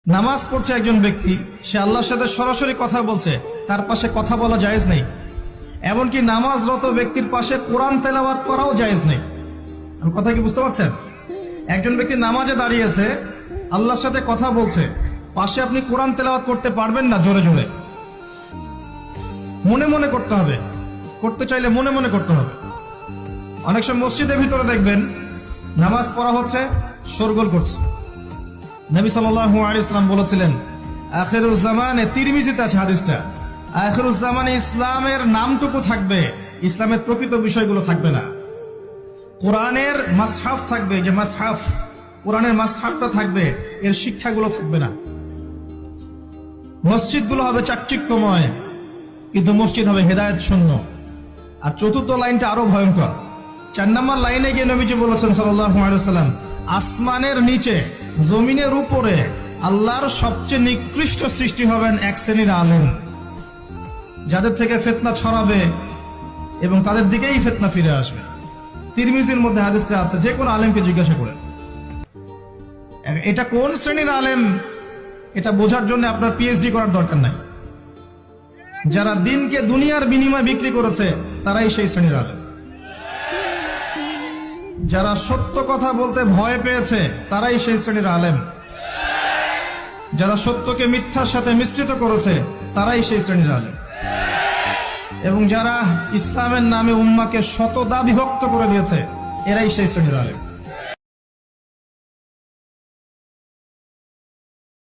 নামাজ পড়ছে একজন ব্যক্তি, সে আল্লাহর সাথে সরাসরি কথা বলছে, তার পাশে কথা বলা জায়েজ নেই। এমনকি নামাজরত ব্যক্তির পাশে কোরআন তেলাওয়াত করাও জায়েজ নেই। আমি কথা কি বুঝতে পারছেন? একজন ব্যক্তি নামাজে দাঁড়িয়েছে, আল্লাহর সাথে কথা বলছে, পাশে আপনি কোরআন তেলাওয়াত করতে পারবেন না জোরে জোরে। মনে মনে করতে হবে, করতে চাইলে মনে মনে করতে হবে। অনেক সময় মসজিদের ভিতরে দেখবেন নামাজ পড়া হচ্ছে, শোরগোল করছে। নবী সাল্লাল্লাহু আলাইহি ওয়াসাল্লাম বলেছিলেন, আখিরুজ জামানে, তিরমিজিতে আছে হাদিসটা, আখিরুজ জামানে ইসলামের নামটুকু থাকবে, ইসলামের প্রকৃত বিষয়গুলো থাকবে না। কোরআনের মাসহাফ থাকবে, যে মাসহাফ, কোরআনের মাসহাফটা থাকবে, এর শিক্ষাগুলো থাকবে না। মসজিদগুলো হবে চাকচিক্যময়, কিন্তু মসজিদ হবে হেদায়েত শূন্য। আর চতুর্থ লাইনটা আরো ভয়ঙ্কর। 4 নম্বর লাইনে গিয়ে নবীজি বলেছেন সাল্লাল্লাহু আলাইহি ওয়াসাল্লাম, আসমানের নিচে জমিনের উপরে আল্লাহর সবচেয়ে নিকৃষ্ট সৃষ্টি হবেন এক শ্রেণীর আলেম, যাদের থেকে ফিতনা ছড়াবে এবং তাদের দিকেই ফিতনা ফিরে আসবে। তিরমিজির মধ্যে হাদিসটা আছে, যে কোনো আলেমকে জিজ্ঞাসা করেন এটা কোন শ্রেণীর আলেম, এটা বোঝার জন্য আপনার পিএইচডি করার দরকার নাই। যারা দিনকে দুনিয়ার বিনিময়ে বিক্রি করেছে তারাই সেই শ্রেণীর আলেম। যারা সত্য কথা বলতে ভয় পেয়েছে তারাই সেই শ্রেণীর আলেম। যারা সত্যকে মিথ্যার সাথে মিশ্রিত করেছে তারাই সেই শ্রেণীর আলেম। এবং যারা ইসলামের নামে উম্মাকে শতদা বিভক্ত করে দিয়েছে এরাই সেই শ্রেণীর আলেম।